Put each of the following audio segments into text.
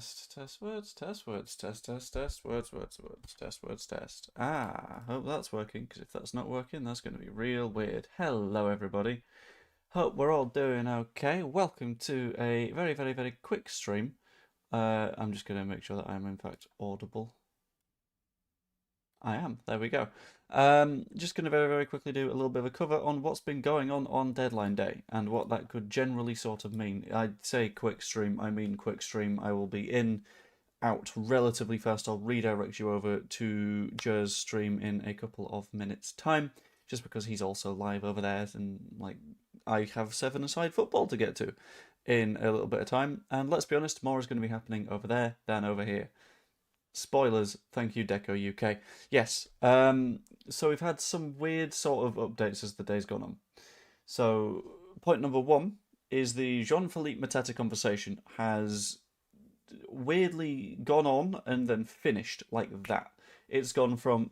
Test words, test words, test words, test words, test. Hope that's working, because if that's not working, that's going to be real weird. Hello, everybody. Hope we're all doing okay. Welcome to a very quick stream. I'm just going to make sure that I'm in fact audible. I am. There we go. Just going to very quickly do a little bit of a cover on what's been going on deadline day and what that could generally sort of mean. I'd say quick stream, I mean quick stream. I will be out relatively fast. I'll redirect you over to Jer's stream in a couple of minutes' time, just because he's also live over there, and like I have seven-a-side football to get to in a little bit of time. And let's be honest, more is going to be happening over there than over here. Spoilers, thank you, Deco UK. Yes, so we've had some weird sort of updates as the day's gone on. So, point number one is the Jean-Philippe Mateta conversation has weirdly gone on and then finished like that. It's gone from,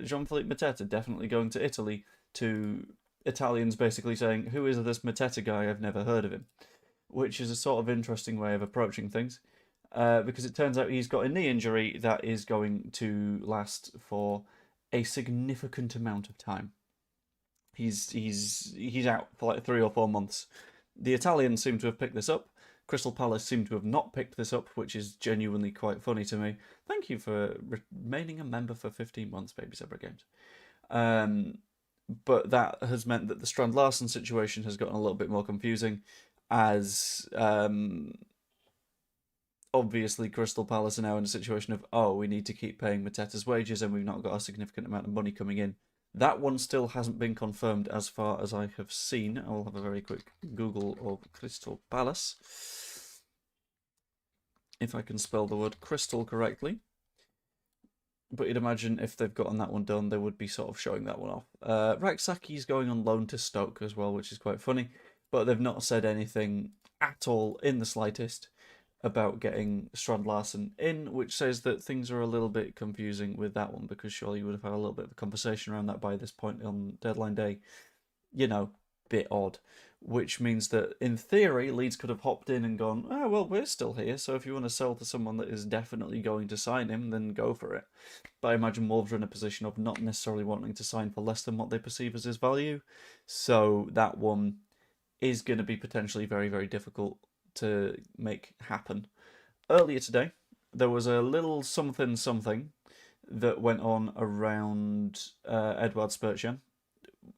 Jean-Philippe Mateta definitely going to Italy, to Italians basically saying, who is this Mateta guy? I've never heard of him. Which is a sort of interesting way of approaching things. Because it turns out he's got a knee injury that is going to last for a significant amount of time. He's out for like 3 or 4 months. The Italians seem to have picked this up. Crystal Palace seem to have not picked this up, which is genuinely quite funny to me. Thank you for remaining a member for 15 months, Baby Zebra Games. But that has meant that the Strand Larsen situation has gotten a little bit more confusing, as obviously Crystal Palace are now in a situation of, we need to keep paying Mateta's wages and we've not got a significant amount of money coming in. That one still hasn't been confirmed as far as I have seen. I will have a very quick Google of Crystal Palace, if I can spell the word crystal correctly. But you'd imagine if they've gotten that one done, they would be sort of showing that one off. Raksaki's going on loan to Stoke as well, which is quite funny. But they've not said anything at all in the slightest about getting Strand Larsen in, which says that things are a little bit confusing with that one, because surely you would have had a little bit of a conversation around that by this point on deadline day. You know, bit odd. Which means that, in theory, Leeds could have hopped in and gone, well, we're still here, so if you want to sell to someone that is definitely going to sign him, then go for it. But I imagine Wolves are in a position of not necessarily wanting to sign for less than what they perceive as his value, so that one is going to be potentially very difficult to make happen. Earlier today, there was a little something that went on around Edouard Spurtjan,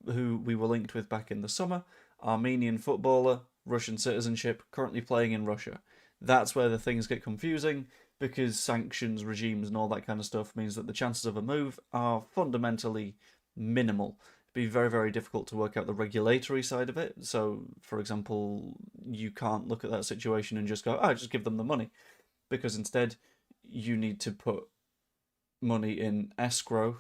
who we were linked with back in the summer. Armenian footballer, Russian citizenship, currently playing in Russia. That's where the things get confusing, because sanctions, regimes, and all that kind of stuff means that the chances of a move are fundamentally minimal. Be very difficult to work out the regulatory side of it. So, for example, you can't look at that situation and just go, just give them the money, because instead you need to put money in escrow,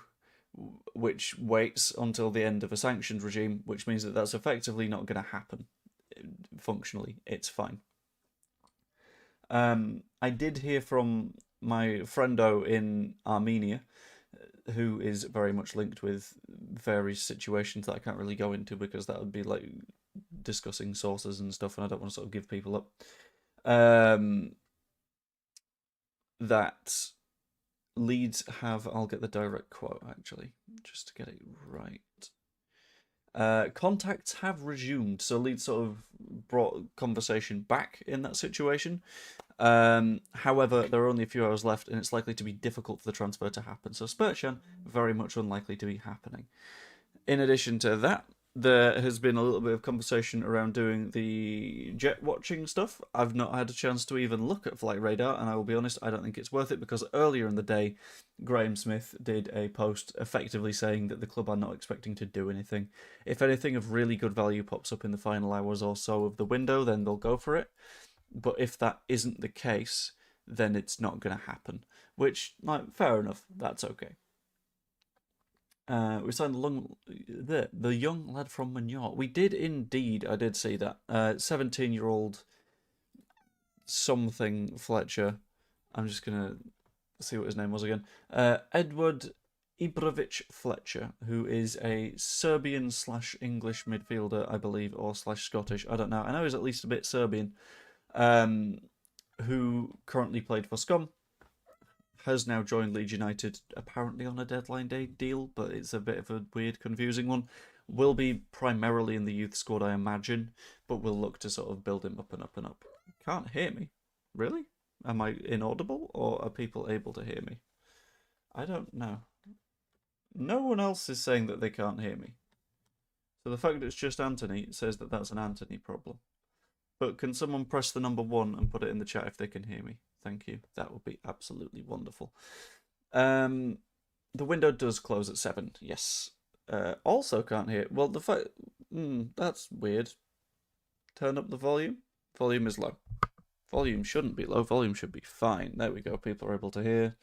which waits until the end of a sanctions regime, which means that that's effectively not going to happen. Functionally, it's fine. I did hear from my friendo in Armenia, who is very much linked with various situations that I can't really go into, because that would be like discussing sources and stuff, and I don't want to sort of give people up. That Leeds have, I'll get the direct quote actually, just to get it right. Contacts have resumed, so Leeds sort of brought conversation back in that situation. However, there are only a few hours left, and it's likely to be difficult for the transfer to happen. So Spurtjan, very much unlikely to be happening. In addition to that, there has been a little bit of conversation around doing the jet watching stuff. I've not had a chance to even look at Flight Radar, and I will be honest, I don't think it's worth it, because earlier in the day, Graham Smith did a post effectively saying that the club are not expecting to do anything. If anything of really good value pops up in the final hours or so of the window, then they'll go for it. But if that isn't the case, then it's not going to happen. Which, like, fair enough, that's okay. We signed the young lad from Magnot. We did indeed, I did see that. 17-year-old something Fletcher. I'm just going to see what his name was again. Edward Ibrovic Fletcher, who is a Serbian/English midfielder, I believe, or /Scottish. I don't know. I know he's at least a bit Serbian. who currently played for Scum, has now joined Leeds United, apparently on a deadline day deal, but it's a bit of a weird, confusing one. Will be primarily in the youth squad, I imagine, but we'll look to sort of build him up and up and up. Can't hear me? Really? Am I inaudible, or are people able to hear me? I don't know. No one else is saying that they can't hear me. So the fact that it's just Anthony says that that's an Anthony problem. But can someone press the number 1 and put it in the chat if they can hear me? Thank you. That would be absolutely wonderful. The window does close at 7. Yes. Also can't hear. Well, the fact that's weird. Turn up the volume. Volume is low. Volume shouldn't be low. Volume should be fine. There we go. People are able to hear,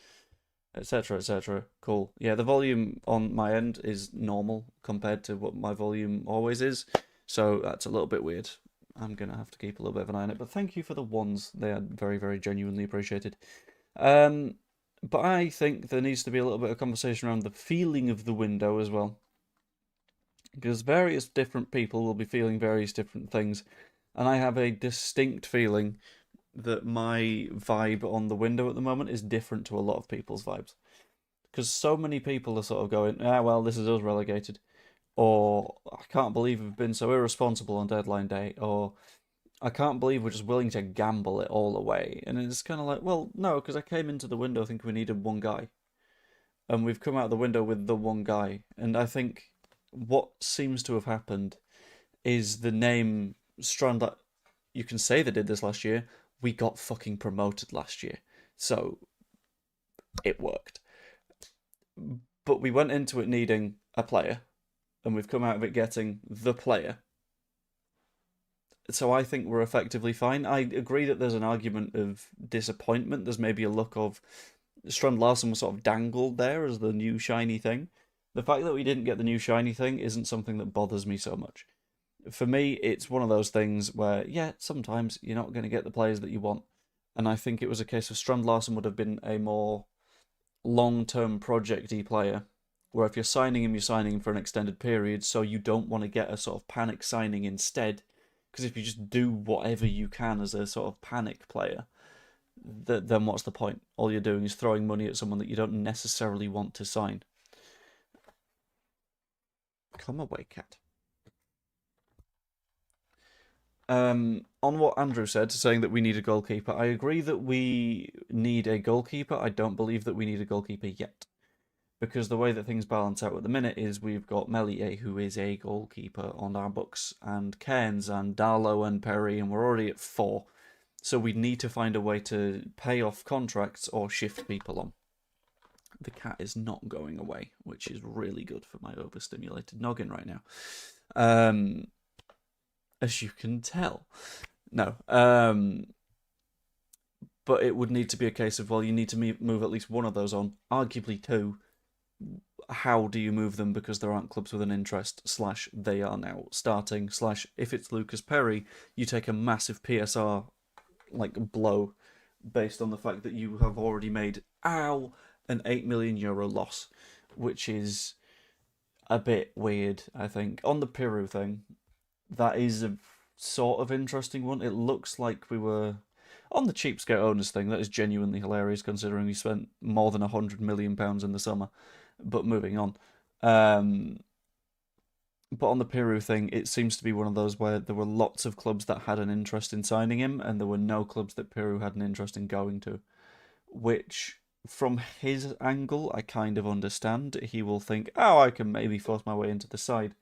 etc., etc. Cool. Yeah, the volume on my end is normal compared to what my volume always is. So that's a little bit weird. I'm going to have to keep a little bit of an eye on it. But thank you for the ones. They are very, very genuinely appreciated. But I think there needs to be a little bit of conversation around the feeling of the window as well. Because various different people will be feeling various different things. And I have a distinct feeling that my vibe on the window at the moment is different to a lot of people's vibes. Because so many people are sort of going, well, this is us relegated. Or, I can't believe we've been so irresponsible on deadline day. Or, I can't believe we're just willing to gamble it all away. And it's kind of like, well, no, because I came into the window thinking we needed one guy. And we've come out the window with the one guy. And I think what seems to have happened is the name Strand. You can say they did this last year. We got fucking promoted last year. So, it worked. But we went into it needing a player. And we've come out of it getting the player. So I think we're effectively fine. I agree that there's an argument of disappointment. There's maybe a look of Strand Larsen was sort of dangled there as the new shiny thing. The fact that we didn't get the new shiny thing isn't something that bothers me so much. For me, it's one of those things where, yeah, sometimes you're not going to get the players that you want. And I think it was a case of Strand Larsen would have been a more long-term project-y player, where if you're signing him, you're signing him for an extended period, so you don't want to get a sort of panic signing instead, because if you just do whatever you can as a sort of panic player, then what's the point? All you're doing is throwing money at someone that you don't necessarily want to sign. Come away, cat. On what Andrew said, saying that we need a goalkeeper, I agree that we need a goalkeeper. I don't believe that we need a goalkeeper yet. Because the way that things balance out at the minute is we've got Melier, who is a goalkeeper on our books, and Cairns and Darlow and Perry, and we're already at 4. So we need to find a way to pay off contracts or shift people on. The cat is not going away, which is really good for my overstimulated noggin right now. As you can tell. No. But it would need to be a case of, well, you need to move at least one of those on, arguably 2. How do you move them because there aren't clubs with an interest, / they are now starting, / if it's Lucas Perry, you take a massive PSR blow based on the fact that you have already made an €8 million loss, which is a bit weird, I think. On the Piroe thing, that is a sort of interesting one. It looks like we were on the cheapskate owners thing. That is genuinely hilarious considering we spent more than £100 million in the summer. But moving on. But on the Piroe thing, it seems to be one of those where there were lots of clubs that had an interest in signing him, and there were no clubs that Piroe had an interest in going to. Which, from his angle, I kind of understand. He will think, I can maybe force my way into the side.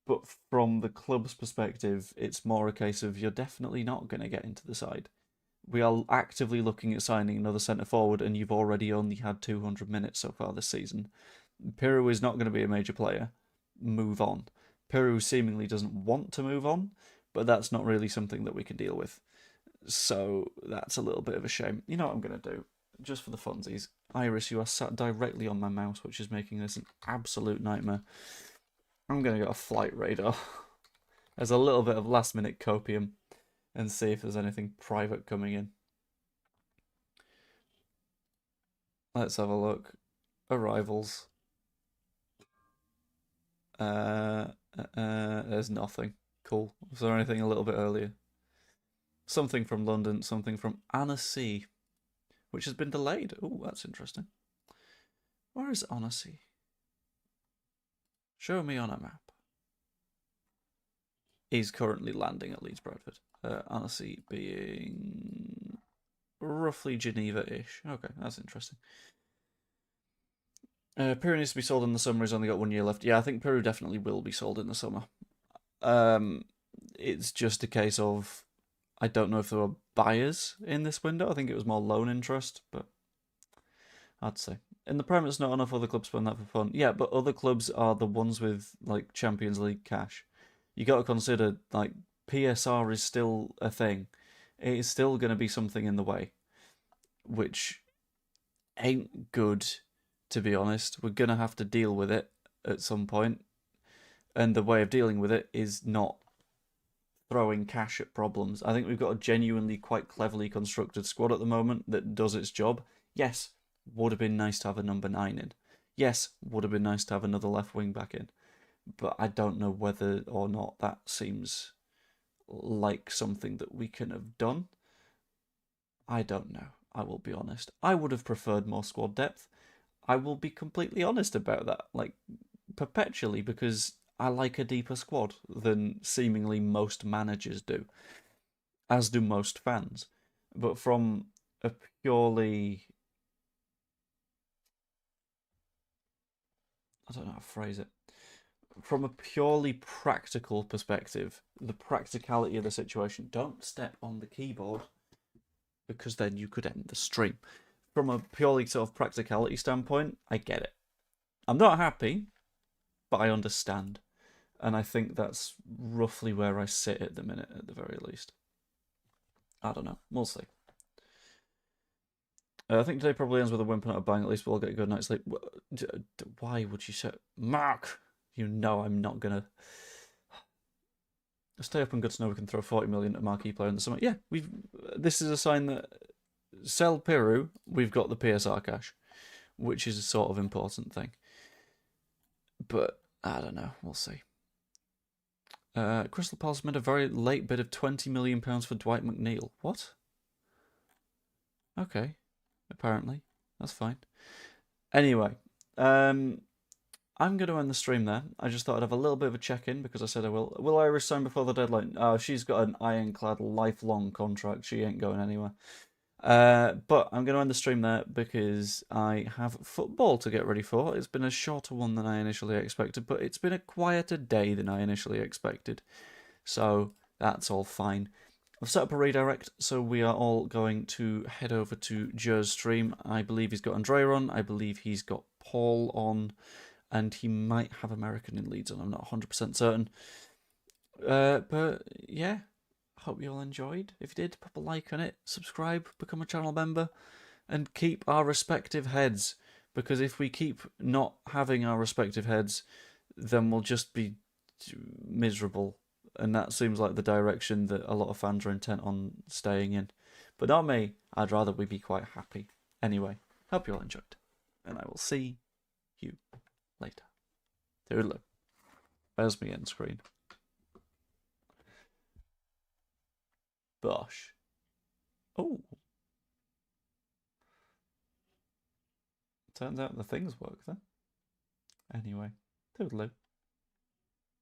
But from the club's perspective, it's more a case of you're definitely not going to get into the side. We are actively looking at signing another centre forward, and you've already only had 200 minutes so far this season. Piroe is not going to be a major player. Move on. Piroe seemingly doesn't want to move on, but that's not really something that we can deal with. So that's a little bit of a shame. You know what I'm going to do? Just for the funsies. Iris, you are sat directly on my mouse, which is making this an absolute nightmare. I'm going to go a flight radar as a little bit of last minute copium and see if there's anything private coming in. Let's have a look. Arrivals. There's nothing. Cool. Was there anything a little bit earlier? Something from London, something from Annecy, which has been delayed. Oh, that's interesting. Where is Annecy? Show me on a map. Is currently landing at Leeds Bradford. Annecy being roughly Geneva-ish. Okay, that's interesting. Piroe needs to be sold in the summer. He's only got 1 year left. Yeah, I think Piroe definitely will be sold in the summer. It's just a case of I don't know if there were buyers in this window. I think it was more loan interest, but I'd say in the Prem, it's not enough other clubs spend that for fun. Yeah, but other clubs are the ones with like Champions League cash. You got to consider like PSR is still a thing. It is still going to be something in the way, which ain't good, to be honest. We're going to have to deal with it at some point, and the way of dealing with it is not throwing cash at problems. I think we've got a genuinely quite cleverly constructed squad at the moment that does its job. Yes, would have been nice to have a number 9 in. Yes, would have been nice to have another left wing back in. But I don't know whether or not that seems like something that we can have done. I don't know. I will be honest. I would have preferred more squad depth. I will be completely honest about that, like perpetually, because I like a deeper squad than seemingly most managers do, as do most fans. But from a purely, I don't know how to phrase it, from a purely practical perspective, the practicality of the situation, don't step on the keyboard because then you could end the stream. From a purely sort of practicality standpoint, I get it. I'm not happy, but I understand. And I think that's roughly where I sit at the minute, at the very least. I don't know. We'll see. I think today probably ends with a whimper, not a bang. At least we'll all get a good night's sleep. Why would you say... Mark! You know I'm not going to... Stay up and good to know we can throw 40 million at a marquee player in the summer. Yeah, this is a sign that... Sell Piroe, we've got the PSR cash, which is a sort of important thing. But, I don't know. We'll see. Crystal Palace made a very late bid of £20 million for Dwight McNeil. What? Okay. Apparently. That's fine. Anyway, I'm going to end the stream there. I just thought I'd have a little bit of a check-in because I said I will. Will Iris sign before the deadline? She's got an ironclad lifelong contract. She ain't going anywhere. But I'm going to end the stream there because I have football to get ready for. It's been a shorter one than I initially expected, but it's been a quieter day than I initially expected. So that's all fine. I've set up a redirect, so we are all going to head over to Joe's stream. I believe he's got Andrea on. I believe he's got Paul on. And he might have American in Leeds on. I'm not 100% certain. But yeah. Hope you all enjoyed. If you did, pop a like on it, subscribe, become a channel member, and keep our respective heads. Because if we keep not having our respective heads, then we'll just be miserable. And that seems like the direction that a lot of fans are intent on staying in. But not me. I'd rather we be quite happy. Anyway, hope you all enjoyed. And I will see you later. Toodaloo. There's my end screen. Bosh. Oh. Turns out the things work then. Anyway, toodaloo.